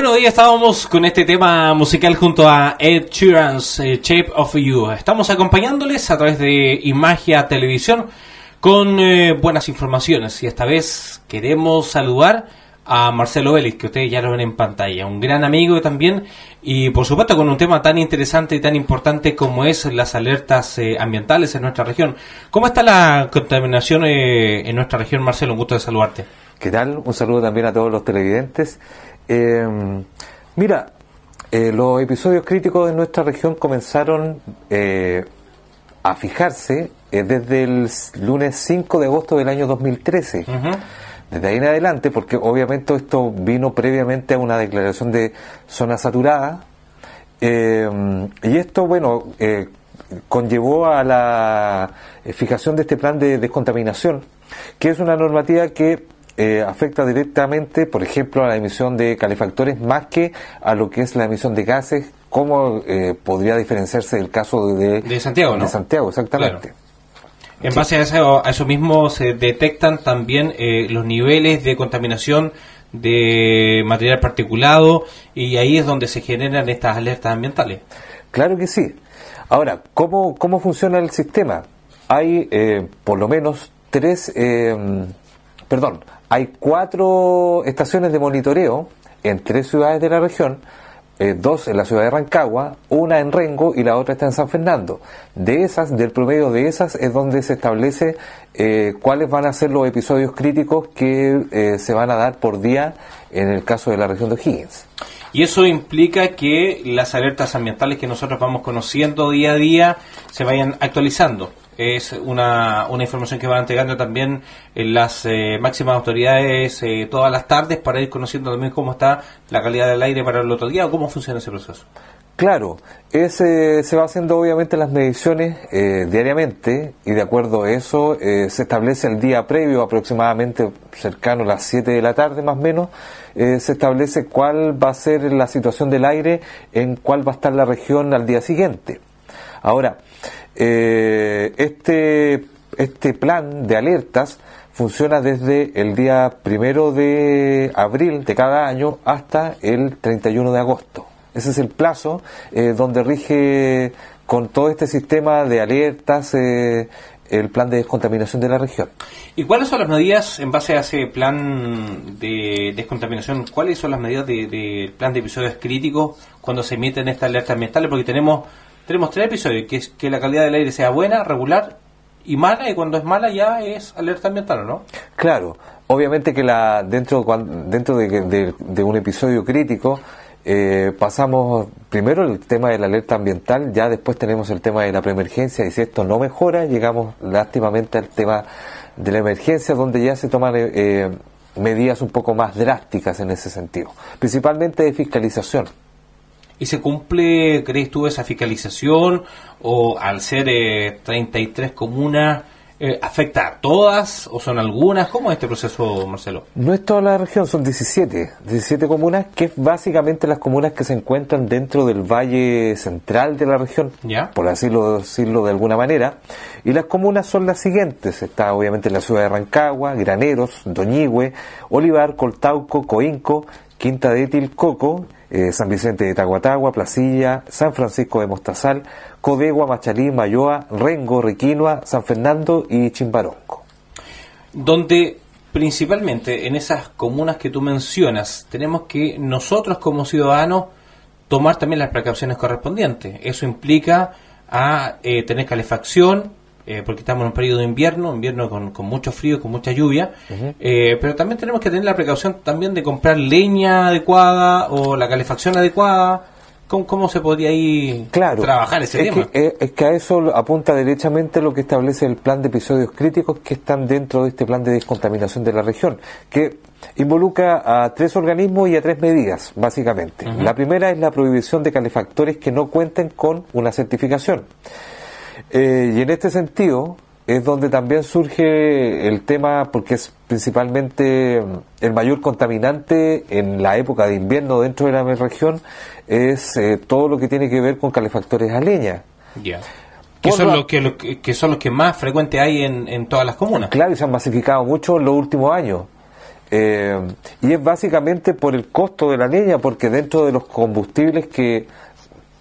Bueno, hoy estábamos con este tema musical junto a Ed Sheeran's Shape of You. Estamos acompañándoles a través de Imagia Televisión con buenas informaciones. Y esta vez queremos saludar a Marcelo Vélez, que ustedes ya lo ven en pantalla. Un gran amigo también y por supuesto con un tema tan interesante y tan importante como es las alertas ambientales en nuestra región. ¿Cómo está la contaminación en nuestra región, Marcelo? Un gusto de saludarte. ¿Qué tal? Un saludo también a todos los televidentes. Mira, los episodios críticos en nuestra región comenzaron a fijarse desde el lunes 5 de agosto del año 2013. Desde ahí en adelante, porque obviamente esto vino previamente a una declaración de zona saturada, y esto, bueno, conllevó a la fijación de este plan de descontaminación, que es una normativa que afecta directamente, por ejemplo, a la emisión de calefactores más que a lo que es la emisión de gases, como podría diferenciarse del caso de Santiago, ¿no? De Santiago, exactamente. Claro. En base a eso mismo se detectan también los niveles de contaminación de material particulado y ahí es donde se generan estas alertas ambientales. Claro que sí. Ahora, ¿cómo funciona el sistema? Hay por lo menos hay 4 estaciones de monitoreo en 3 ciudades de la región, 2 en la ciudad de Rancagua, una en Rengo y la otra está en San Fernando. Del promedio de esas es donde se establece cuáles van a ser los episodios críticos que se van a dar por día en el caso de la región de O'Higgins. Y eso implica que las alertas ambientales que nosotros vamos conociendo día a día se vayan actualizando. Es una información que van entregando también las máximas autoridades todas las tardes para ir conociendo también cómo está la calidad del aire para el otro día o cómo funciona ese proceso. Claro, se va haciendo obviamente las mediciones diariamente y de acuerdo a eso se establece el día previo, aproximadamente cercano a las 7 de la tarde más o menos, se establece cuál va a ser la situación del aire, en cuál va a estar la región al día siguiente. Ahora, este plan de alertas funciona desde el día 1 de abril de cada año hasta el 31 de agosto. Ese es el plazo donde rige con todo este sistema de alertas el plan de descontaminación de la región. ¿Y cuáles son las medidas en base a ese plan de descontaminación? ¿Cuáles son las medidas del plan de episodios críticos cuando se emiten estas alertas ambientales? Porque tenemos 3 episodios, que es que la calidad del aire sea buena, regular y mala, y cuando es mala ya es alerta ambiental, ¿no? Claro, obviamente que dentro de un episodio crítico pasamos primero el tema de la alerta ambiental, ya después tenemos el tema de la preemergencia y si esto no mejora, llegamos lástimamente al tema de la emergencia, donde ya se toman medidas un poco más drásticas en ese sentido, principalmente de fiscalización. ¿Y se cumple, crees tú, esa fiscalización o al ser 33 comunas afecta a todas o son algunas? ¿Cómo es este proceso, Marcelo? No es toda la región, son 17 comunas, que es básicamente las comunas que se encuentran dentro del valle central de la región, ¿ya? Por decirlo de alguna manera, y las comunas son las siguientes. Está obviamente la ciudad de Rancagua, Graneros, Doñihue, Olivar, Coltauco, Coinco, Quinta de Tilcoco, San Vicente de Tahuatahua, Placilla, San Francisco de Mostazal, Codegua, Machalí, Mayoa, Rengo, Riquinua, San Fernando y Chimbarongo. Donde principalmente en esas comunas que tú mencionas tenemos que nosotros como ciudadanos tomar también las precauciones correspondientes. Eso implica a tener calefacción, porque estamos en un periodo de invierno con mucho frío, con mucha lluvia, pero también tenemos que tener la precaución también de comprar leña adecuada o la calefacción adecuada. ¿Cómo se podría ahí trabajar ese tema? Es que a eso apunta derechamente lo que establece el plan de episodios críticos que están dentro de este plan de descontaminación de la región, que involucra a 3 organismos y a 3 medidas, básicamente. La primera es la prohibición de calefactores que no cuenten con una certificación. Y en este sentido es donde también surge el tema, porque es principalmente el mayor contaminante en la época de invierno dentro de la región, es todo lo que tiene que ver con calefactores a leña. Ya. Que son los que más frecuentes hay en todas las comunas. Claro, y se han masificado mucho en los últimos años. Y es básicamente por el costo de la leña, porque dentro de los combustibles que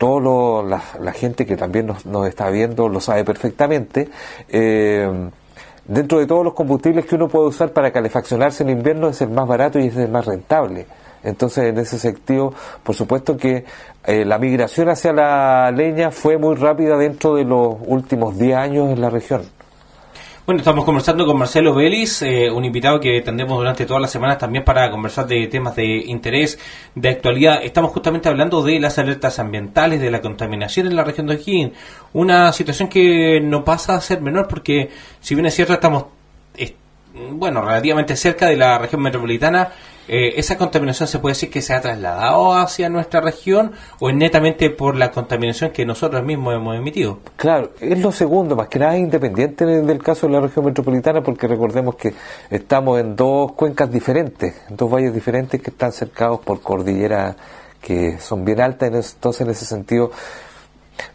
la gente que también nos está viendo lo sabe perfectamente, dentro de todos los combustibles que uno puede usar para calefaccionarse en invierno es el más barato y es el más rentable. Entonces, en ese sentido, por supuesto que la migración hacia la leña fue muy rápida dentro de los últimos 10 años en la región. Bueno, estamos conversando con Marcelo Vélez, un invitado que tendremos durante todas las semanas también para conversar de temas de interés, de actualidad. Estamos justamente hablando de las alertas ambientales, de la contaminación en la región de O'Higgins, una situación que no pasa a ser menor porque, si bien es cierto, estamos relativamente cerca de la región metropolitana. ¿Esa contaminación se puede decir que se ha trasladado hacia nuestra región o es netamente por la contaminación que nosotros mismos hemos emitido? Claro, es lo segundo, más que nada es independiente del caso de la región metropolitana, porque recordemos que estamos en dos cuencas diferentes, en dos valles diferentes que están cercados por cordilleras que son bien altas, entonces en ese sentido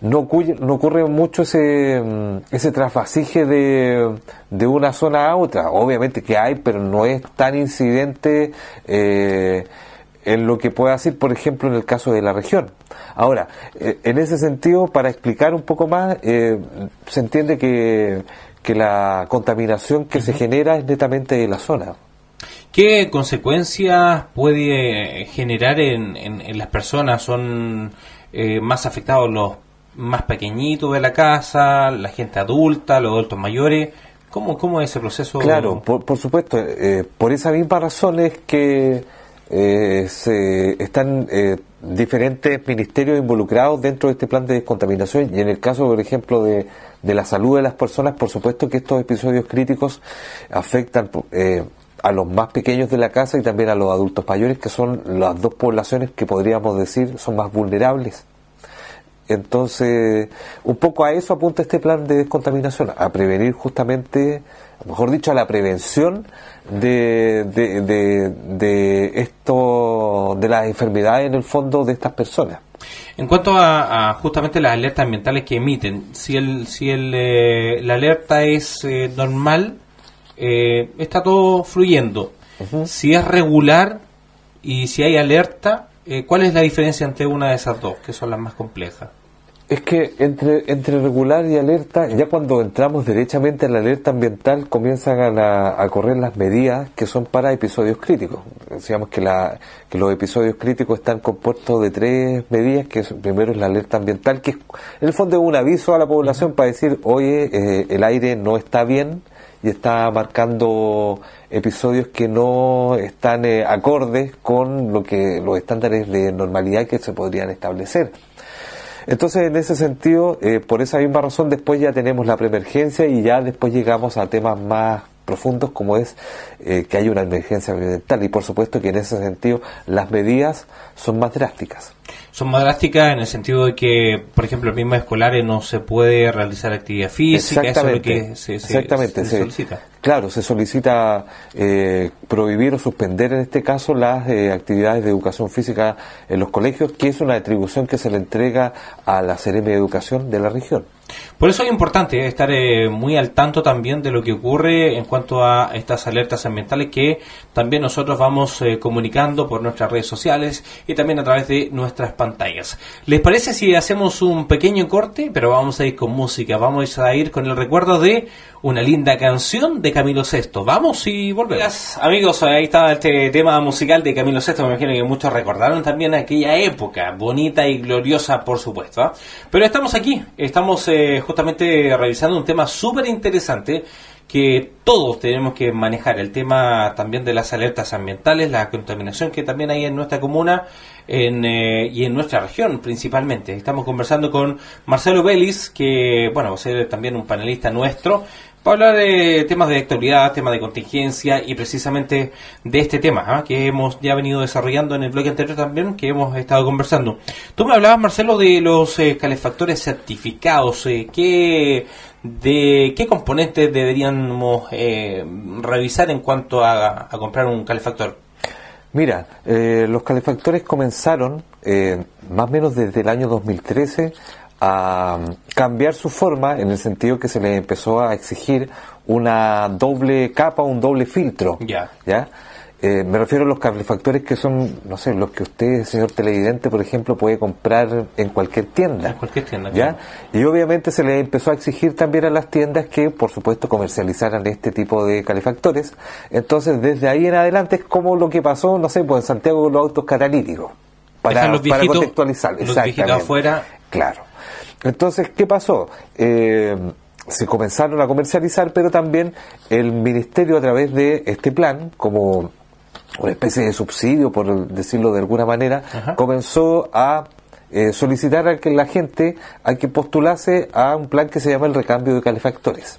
no ocurre mucho ese trasvasije de una zona a otra. Obviamente que hay, pero no es tan incidente en lo que pueda ser, por ejemplo, en el caso de la región. Ahora, en ese sentido, para explicar un poco más, se entiende que la contaminación que se genera es netamente de la zona. ¿Qué consecuencias puede generar en las personas? ¿Son más afectados los más pequeñitos de la casa, la gente adulta, los adultos mayores? ¿Cómo es ese proceso? Claro, por supuesto, por esa misma razón es que están diferentes ministerios involucrados dentro de este plan de descontaminación, y en el caso, por ejemplo, de la salud de las personas, por supuesto que estos episodios críticos afectan a los más pequeños de la casa y también a los adultos mayores, que son las dos poblaciones que podríamos decir son más vulnerables. Entonces, un poco a eso apunta este plan de descontaminación, a prevenir justamente, mejor dicho, a la prevención de esto, de las enfermedades en el fondo de estas personas. En cuanto a justamente las alertas ambientales que emiten, si la alerta es normal, está todo fluyendo. Uh-huh. Si es regular y si hay alerta, ¿cuál es la diferencia entre una de esas dos, que son las más complejas? Es que entre regular y alerta, ya cuando entramos derechamente en la alerta ambiental, comienzan a correr las medidas que son para episodios críticos. Decíamos que los episodios críticos están compuestos de 3 medidas, que primero es la alerta ambiental, que en el fondo es un aviso a la población para decir, oye, el aire no está bien, y está marcando episodios que no están acordes con los estándares de normalidad que se podrían establecer. Entonces, en ese sentido, por esa misma razón, después ya tenemos la preemergencia y ya después llegamos a temas más profundos, como es que hay una emergencia ambiental, y por supuesto que en ese sentido las medidas son más drásticas. Son más drásticas en el sentido de que, por ejemplo, en mismas escolares no se puede realizar actividad física. Exactamente, eso es lo que se solicita. Claro, se solicita prohibir o suspender en este caso las actividades de educación física en los colegios, que es una atribución que se le entrega a la Seremi de Educación de la región. Por eso es importante estar muy al tanto también de lo que ocurre en cuanto a estas alertas ambientales que también nosotros vamos comunicando por nuestras redes sociales y también a través de nuestras pantallas. ¿Les parece si hacemos un pequeño corte? Pero vamos a ir con música, vamos a ir con el recuerdo de una linda canción de Camilo VI. Vamos y volvemos. Amigos, ahí está este tema musical de Camilo VI. Me imagino que muchos recordaron también aquella época, bonita y gloriosa, por supuesto, ¿eh? Pero estamos aquí, estamos justamente revisando un tema súper interesante que todos tenemos que manejar, el tema también de las alertas ambientales, la contaminación que también hay en nuestra comuna y en nuestra región principalmente. Estamos conversando con Marcelo Vélez, que bueno, va a ser también un panelista nuestro, para hablar de temas de actualidad, temas de contingencia y precisamente de este tema que hemos ya venido desarrollando en el bloque anterior también, que hemos estado conversando. Tú me hablabas, Marcelo, de los calefactores certificados. ¿Qué componentes deberíamos revisar en cuanto a comprar un calefactor? Mira, los calefactores comenzaron más o menos desde el año 2013 a cambiar su forma, en el sentido que se les empezó a exigir una doble capa, un doble filtro. ¿Ya? Me refiero a los calefactores que son, no sé, los que usted, señor televidente, por ejemplo, puede comprar en cualquier tienda. En cualquier tienda, ¿ya? Claro. Y obviamente se le empezó a exigir también a las tiendas que, por supuesto, comercializaran este tipo de calefactores. Entonces, desde ahí en adelante es como lo que pasó, no sé, pues en Santiago con los autos catalíticos. Para contextualizar. Los viejitos afuera. Claro. Entonces, ¿qué pasó? Se comenzaron a comercializar, pero también el Ministerio, a través de este plan, como una especie de subsidio, por decirlo de alguna manera, Ajá. comenzó a solicitar a que la gente a que postulase a un plan que se llama el recambio de calefactores.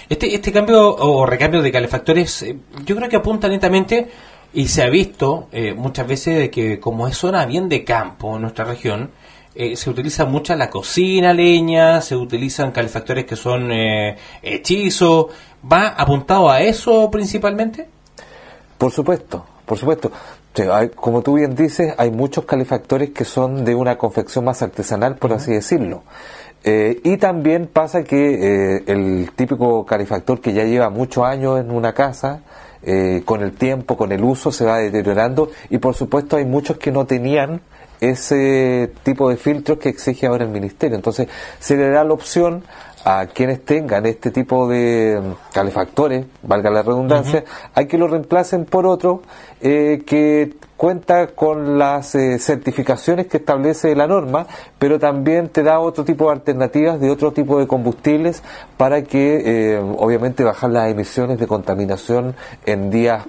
Este cambio o recambio de calefactores, yo creo que apunta netamente, y se ha visto muchas veces de que como es zona bien de campo en nuestra región, se utiliza mucha la cocina, leña, se utilizan calefactores que son hechizos. ¿Va apuntado a eso principalmente? Por supuesto, por supuesto. Como tú bien dices, hay muchos calefactores que son de una confección más artesanal, por así decirlo. Y también pasa que el típico calefactor que ya lleva muchos años en una casa, con el tiempo, con el uso, se va deteriorando, y por supuesto hay muchos que no tenían ese tipo de filtros que exige ahora el Ministerio. Entonces se le da la opción a quienes tengan este tipo de calefactores, valga la redundancia, a que lo reemplacen por otro que cuenta con las certificaciones que establece la norma, pero también te da otro tipo de alternativas de otro tipo de combustibles para que obviamente bajar las emisiones de contaminación en días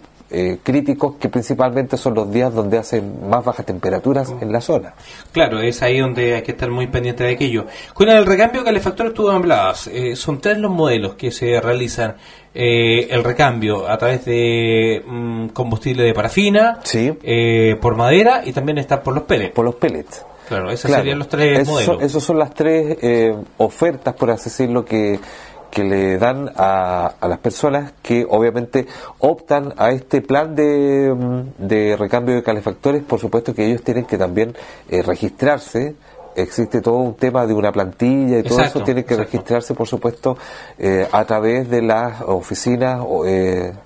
críticos, que principalmente son los días donde hacen más bajas temperaturas en la zona. Claro, es ahí donde hay que estar muy pendiente de aquello. Con el recambio de calefactores tú hablabas, son 3 los modelos que se realizan. El recambio a través de combustible de parafina, sí, por madera, y también está por los pellets. Por los pellets. Claro, esos serían los 3 modelos. Esos son las 3 ofertas, por así decirlo, que le dan a las personas que obviamente optan a este plan de recambio de calefactores. Por supuesto que ellos tienen que también registrarse. Existe todo un tema de una plantilla y todo eso tiene que registrarse, por supuesto, a través de las oficinas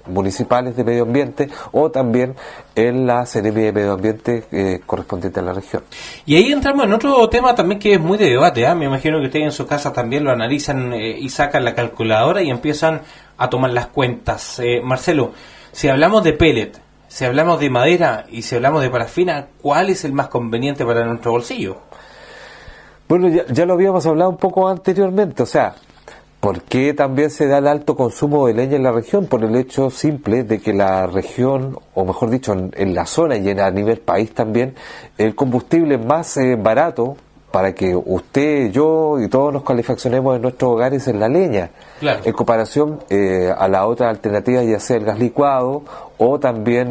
municipales de medio ambiente, o también en la Seremi de Medio Ambiente correspondiente a la región. Y ahí entramos en otro tema también que es muy de debate, ¿eh? Me imagino que ustedes en su casa también lo analizan y sacan la calculadora y empiezan a tomar las cuentas. Marcelo, si hablamos de pellet, si hablamos de madera y si hablamos de parafina, ¿cuál es el más conveniente para nuestro bolsillo? Bueno, ya lo habíamos hablado un poco anteriormente, o sea, ¿por qué también se da el alto consumo de leña en la región? Por el hecho simple de que la región, o mejor dicho, en la zona y a nivel país también, el combustible más barato para que usted, yo y todos nos calefaccionemos en nuestros hogares es la leña. Claro. En comparación a la otra alternativa, ya sea el gas licuado o también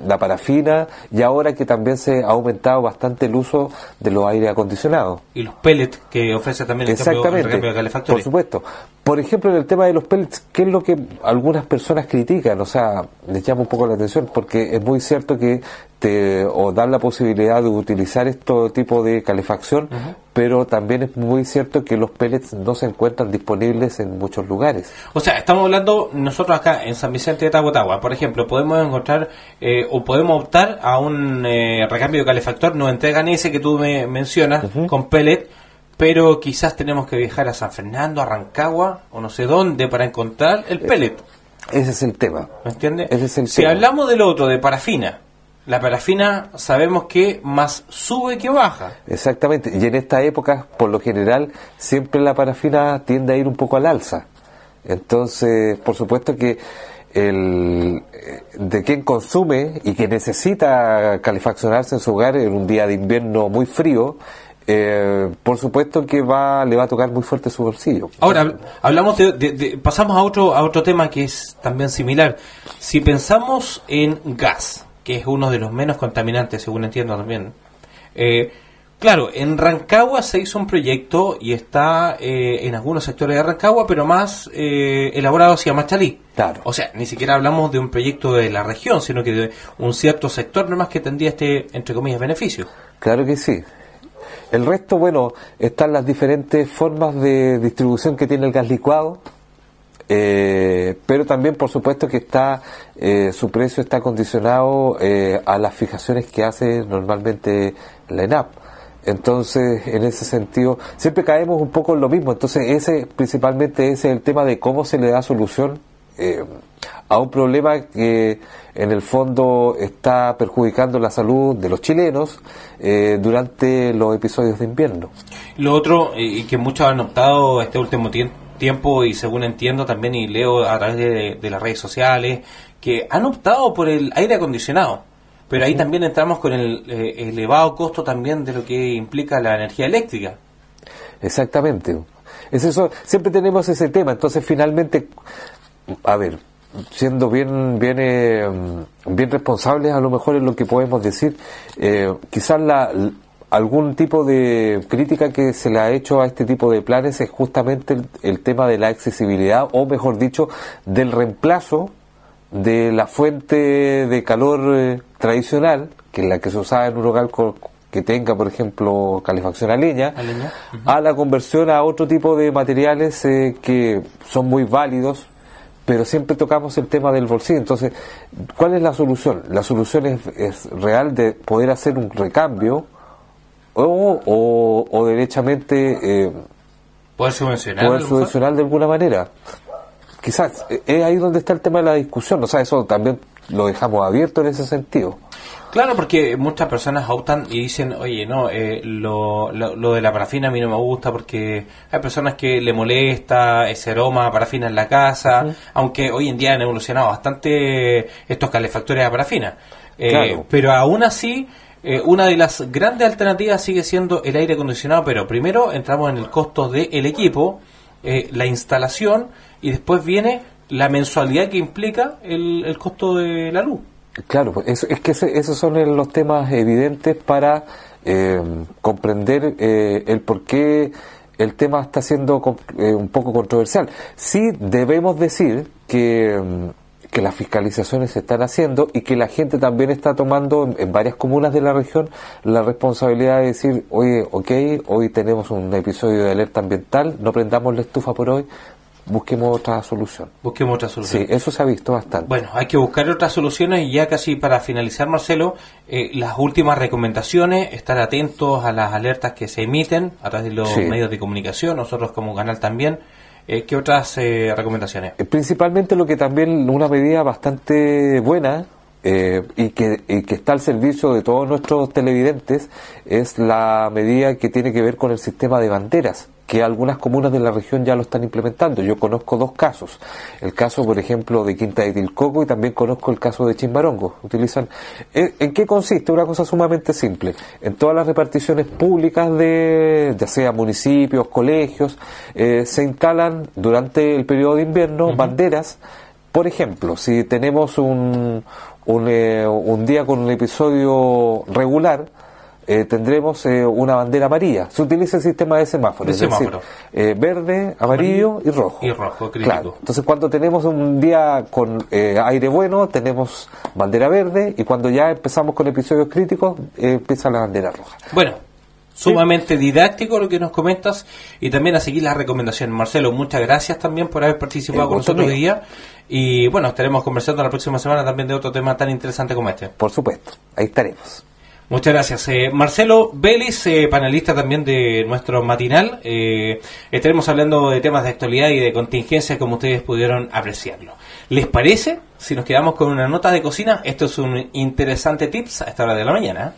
la parafina, y ahora que también se ha aumentado bastante el uso de los aire acondicionados. Y los pellets que ofrece también el recambio de calefactores. Por supuesto. Por ejemplo, en el tema de los pellets, ¿qué es lo que algunas personas critican? O sea, les llama un poco la atención, porque es muy cierto que o dan la posibilidad de utilizar este tipo de calefacción, pero también es muy cierto que los pellets no se encuentran disponibles en muchos lugares. O sea, estamos hablando nosotros acá en San Vicente de Tagua, por ejemplo, podemos encontrar o podemos optar a un recambio de calefactor. Nos entregan ese que tú me mencionas con pellet, pero quizás tenemos que viajar a San Fernando, a Rancagua o no sé dónde para encontrar el pellet. Ese es el tema. ¿Me entiendes? Ese es el si tema. Hablamos del otro, de parafina, la parafina sabemos que más sube que baja. Exactamente, y en esta época, por lo general, siempre la parafina tiende a ir un poco al alza. Entonces, por supuesto que de quien consume y que necesita calefaccionarse en su hogar en un día de invierno muy frío, por supuesto que le va a tocar muy fuerte su bolsillo. Ahora, hablamos pasamos a otro tema que es también similar. Si pensamos en gas, que es uno de los menos contaminantes, según entiendo también. Claro, en Rancagua se hizo un proyecto y está en algunos sectores de Rancagua, pero más elaborado hacia Machalí. Claro. O sea, ni siquiera hablamos de un proyecto de la región, sino que de un cierto sector nomás que tendría entre comillas, beneficio. Claro que sí. El resto, bueno, están las diferentes formas de distribución que tiene el gas licuado. pero también por supuesto que está su precio está condicionado a las fijaciones que hace normalmente la ENAP. Entonces, en ese sentido, siempre caemos un poco en lo mismo. Entonces, principalmente ese es el tema de cómo se le da solución a un problema que en el fondo está perjudicando la salud de los chilenos durante los episodios de invierno. Lo otro, y que muchos han optado este último tiempo, y según entiendo también y leo a través de las redes sociales, que han optado por el aire acondicionado. Pero ahí también entramos con el elevado costo también de lo que implica la energía eléctrica. Exactamente. Es eso, siempre tenemos ese tema. Entonces, finalmente, a ver, siendo bien responsables, a lo mejor es lo que podemos decir, quizás algún tipo de crítica que se le ha hecho a este tipo de planes es justamente el tema de la accesibilidad, o mejor dicho, del reemplazo de la fuente de calor tradicional, que es la que se usaba en un local que tenga, por ejemplo, calefacción a leña, a la conversión a otro tipo de materiales que son muy válidos, pero siempre tocamos el tema del bolsillo. Entonces, ¿cuál es la solución? La solución es real de poder hacer un recambio o derechamente poder subvencionar de alguna manera. Quizás es ahí donde está el tema de la discusión. O sea, eso también lo dejamos abierto en ese sentido. Claro, porque muchas personas optan y dicen, oye, no, lo de la parafina a mí no me gusta porque hay personas que le molesta ese aroma a parafina en la casa, aunque hoy en día han evolucionado bastante estos calefactores a parafina. Claro. Pero aún así, una de las grandes alternativas sigue siendo el aire acondicionado, pero primero entramos en el costo del equipo, la instalación, y después viene la mensualidad que implica el costo de la luz. Claro, pues es que esos son los temas evidentes para comprender el por qué el tema está siendo un poco controversial. Sí debemos decir que las fiscalizaciones se están haciendo y que la gente también está tomando en varias comunas de la región la responsabilidad de decir, oye, hoy tenemos un episodio de alerta ambiental, no prendamos la estufa por hoy, busquemos otra solución. Sí, eso se ha visto bastante. Bueno, hay que buscar otras soluciones, y ya casi para finalizar, Marcelo, las últimas recomendaciones, estar atentos a las alertas que se emiten a través de los medios de comunicación, nosotros como canal también. ¿Qué otras recomendaciones? Principalmente lo que también, una medida bastante buena y que está al servicio de todos nuestros televidentes, es la medida que tiene que ver con el sistema de banderas, que algunas comunas de la región ya lo están implementando. Yo conozco dos casos, el caso por ejemplo de Quinta de Tilcoco, y también conozco el caso de Chimbarongo. Utilizan, ¿en qué consiste? Una cosa sumamente simple. En todas las reparticiones públicas ya sea municipios, colegios, se instalan durante el periodo de invierno banderas. Por ejemplo, si tenemos un día con un episodio regular, tendremos una bandera amarilla. Se utiliza el sistema de semáforos, es decir, verde, amarillo y rojo. Y rojo, crítico. Claro. Entonces, cuando tenemos un día con aire bueno, tenemos bandera verde, y cuando ya empezamos con episodios críticos, empieza la bandera roja. Bueno, sumamente didáctico lo que nos comentas, y también a seguir las recomendaciones. Marcelo, muchas gracias también por haber participado con nosotros hoy día, y bueno, estaremos conversando la próxima semana también de otro tema tan interesante como este. Por supuesto, ahí estaremos. Muchas gracias. Marcelo Vélez, panelista también de nuestro matinal. Estaremos hablando de temas de actualidad y de contingencia, como ustedes pudieron apreciarlo. ¿Les parece si nos quedamos con una nota de cocina? Esto es un interesante tips a esta hora de la mañana.